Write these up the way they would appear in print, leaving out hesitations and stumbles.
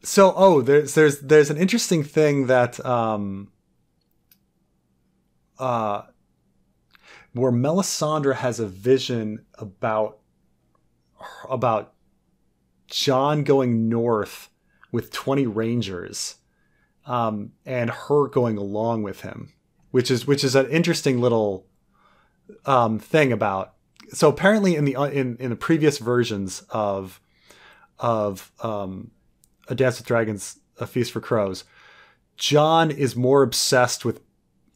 So, there's an interesting thing that where Melisandre has a vision about Jon going north with 20 rangers, and her going along with him, which is an interesting little thing about. So apparently in the previous versions of A Dance with Dragons, A Feast for Crows, Jon is more obsessed with,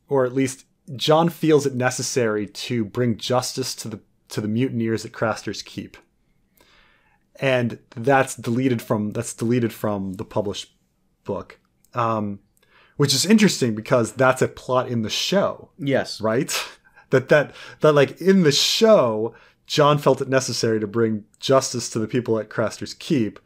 or at least Jon feels it necessary to bring justice to the mutineers at Craster's Keep. And that's deleted from the published book. Which is interesting because that's a plot in the show. Yes. Right? That like in the show, Jon felt it necessary to bring justice to the people at Craster's Keep,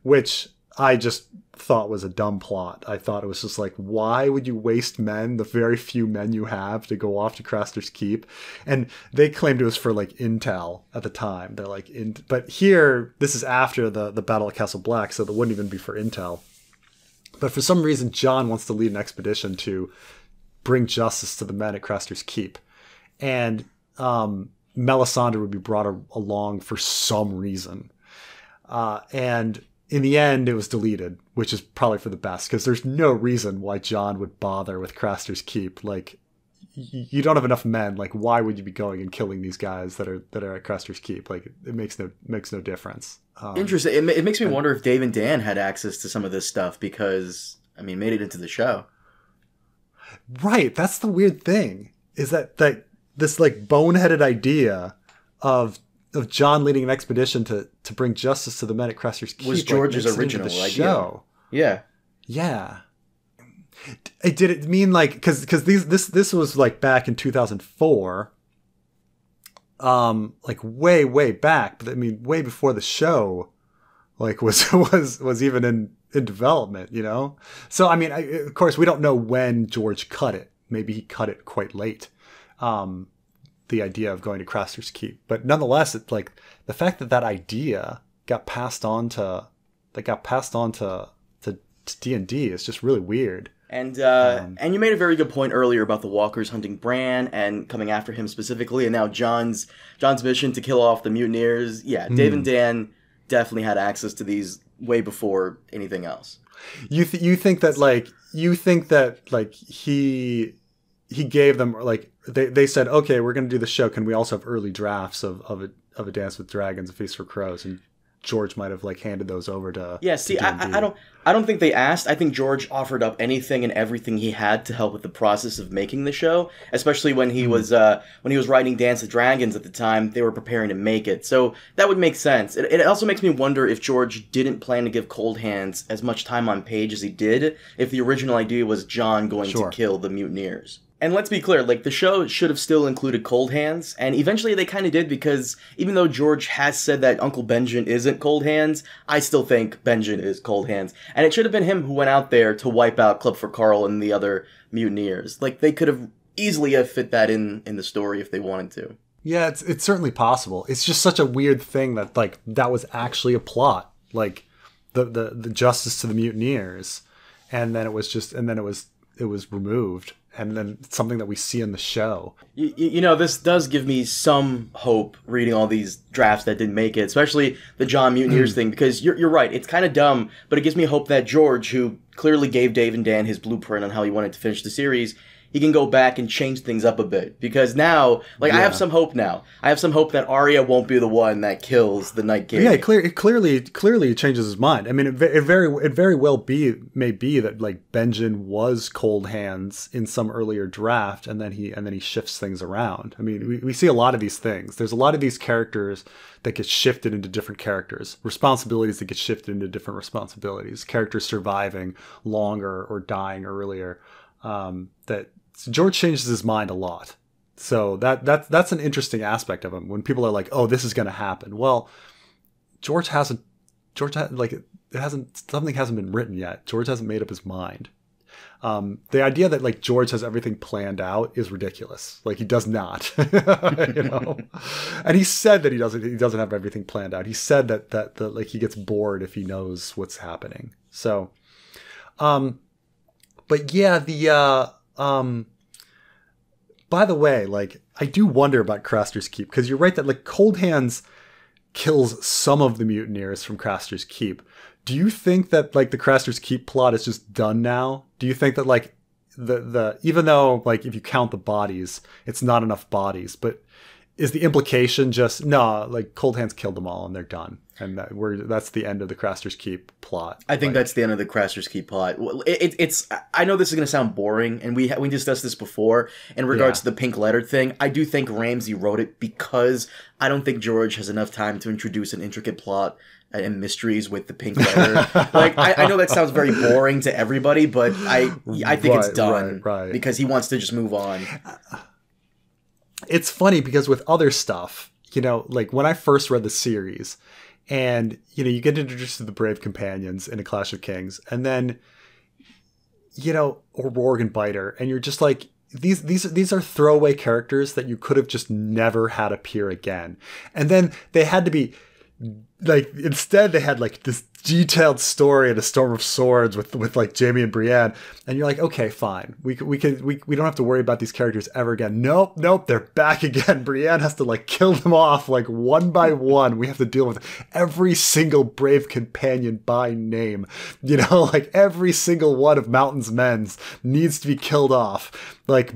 which I just thought was a dumb plot. I thought it was just like, why would you waste men, the very few men you have, to go off to Craster's Keep? And they claimed it was for like intel at the time. They're like, but here, this is after the Battle of Castle Black, so that wouldn't even be for intel. But for some reason, Jon wants to lead an expedition to bring justice to the men at Craster's Keep. And Melisandre would be brought along for some reason. And in the end, it was deleted, which is probably for the best, because there's no reason why Jon would bother with Craster's Keep. Like, you don't have enough men. Like, why would you be going and killing these guys that are at Craster's Keep? Like, it makes no difference. Interesting. It makes me wonder if Dave and Dan had access to some of this stuff because, I mean, made it into the show. Right. That's the weird thing, is that this like boneheaded idea of Jon leading an expedition to bring justice to the men at Craster's Keep was George's original idea. Show. Yeah. Yeah. Did it mean like, because this was like back in 2004, like way back, but I mean way before the show like was even in development, you know? So I mean, of course we don't know when George cut it. Maybe he cut it quite late. The idea of going to Craster's Keep, but nonetheless, it's like the fact that idea got passed on to D&D is just really weird. And you made a very good point earlier about the Walkers hunting Bran and coming after him specifically, and now Jon's mission to kill off the mutineers. Yeah, Dave and Dan definitely had access to these way before anything else. You think that he gave them, like, they said, okay, we're going to do the show. Can we also have early drafts of A Dance with Dragons, A Feast for Crows? And George might have like handed those over to. Yeah, see, I don't think they asked. I think George offered up anything and everything he had to help with the process of making the show. Especially when he was writing Dance with Dragons at the time, they were preparing to make it. So that would make sense. It also makes me wonder if George didn't plan to give Cold Hands as much time on page as he did, if the original idea was Jon going to kill the mutineers. And let's be clear, like, the show should have still included Cold Hands, and eventually they kind of did, because even though George has said that Uncle Benjen isn't Cold Hands, I still think Benjen is Cold Hands. And it should have been him who went out there to wipe out Club for Carl and the other mutineers. Like, they could have easily have fit that in the story if they wanted to. Yeah, it's certainly possible. It's just such a weird thing that, like, that was actually a plot. Like, the justice to the mutineers, and then it was removed. And then something that we see in the show. You know, this does give me some hope reading all these drafts that didn't make it, especially the Jon Mutineers thing, because you're right, it's kind of dumb, but it gives me hope that George, who clearly gave Dave and Dan his blueprint on how he wanted to finish the series, he can go back and change things up a bit. Because now, like, I have some hope now. I have some hope that Arya won't be the one that kills the Night King. Yeah, it clearly changes his mind. I mean, it very well may be that, like, Benjen was Cold Hands in some earlier draft, and then he shifts things around. I mean, we see a lot of these things. There's a lot of these characters that get shifted into different characters, responsibilities that get shifted into different responsibilities, characters surviving longer or dying earlier. So George changes his mind a lot. So that's an interesting aspect of him. When people are like, "Oh, this is going to happen." Well, something hasn't been written yet. George hasn't made up his mind. The idea that, like, George has everything planned out is ridiculous. Like, he does not, you know. And he said that he doesn't have everything planned out. He said that like he gets bored if he knows what's happening. So, but yeah, by the way, like, I do wonder about Craster's Keep, because you're right that, like, Cold Hands kills some of the mutineers from Craster's Keep. Do you think that, like, the Craster's Keep plot is just done now? Do you think that, like, the even though, like, if you count the bodies, it's not enough bodies, but is the implication just, no, like, Cold Hands killed them all and they're done, and that's the end of the Craster's Keep plot? I think that's the end of the Craster's Keep plot. It's I know this is going to sound boring, and we discussed this before in regards to the pink letter thing. I do think Ramsay wrote it because I don't think George has enough time to introduce an intricate plot and mysteries with the pink letter. Like, I know that sounds very boring to everybody, but I think it's done because he wants to just move on. It's funny because with other stuff, you know, like when I first read the series, and, you know, you get introduced to the Brave Companions in A Clash of Kings, and then, you know, or Rorg and Biter, and you're just like, these are throwaway characters that you could have just never had appear again. And then they had to be, like, instead they had, like, this detailed story in A Storm of Swords with like Jaime and Brienne, and you're like, okay, fine, we don't have to worry about these characters ever again. Nope, they're back again. Brienne has to, like, kill them off, like, one by one. We have to deal with every single Brave Companion by name, you know, like, every single one of Mountain's men needs to be killed off, like,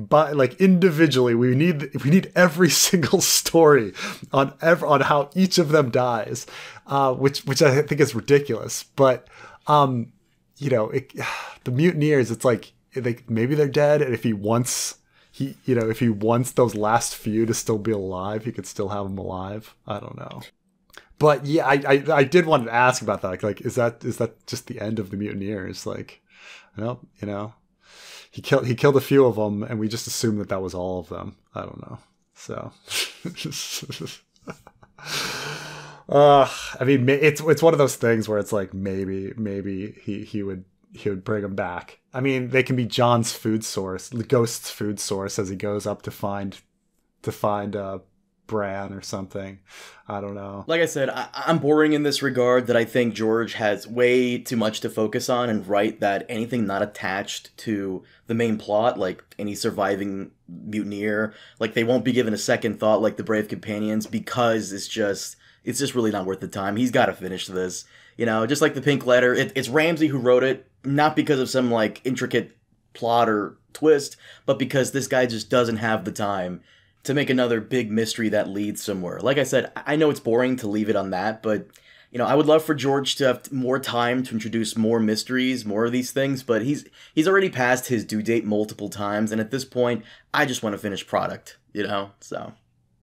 individually. We need every single story on how each of them dies, which I think is ridiculous. But, you know, the mutineers, it's like, maybe they're dead, and if he wants those last few to still be alive, he could still have them alive. I don't know. But yeah, I did want to ask about that. Like, is that just the end of the mutineers? Like, no, you know, he killed a few of them, and we just assumed that was all of them. I don't know. So. I mean, it's one of those things where it's like, maybe he would bring him back. I mean, they can be Jon's food source, the ghost's food source, as he goes up to find Bran or something. I don't know. Like I said, I'm boring in this regard, that I think George has way too much to focus on and write, that anything not attached to the main plot, like any surviving mutineer, like, they won't be given a second thought like the Brave Companions, because it's just really not worth the time. He's got to finish this. You know, just like the pink letter, it's Ramsay who wrote it, not because of some, like, intricate plot or twist, but because this guy just doesn't have the time to make another big mystery that leads somewhere. Like I said, I know it's boring to leave it on that, but, you know, I would love for George to have more time to introduce more mysteries, more of these things, but he's already passed his due date multiple times, and at this point, I just want to finish product, you know, so...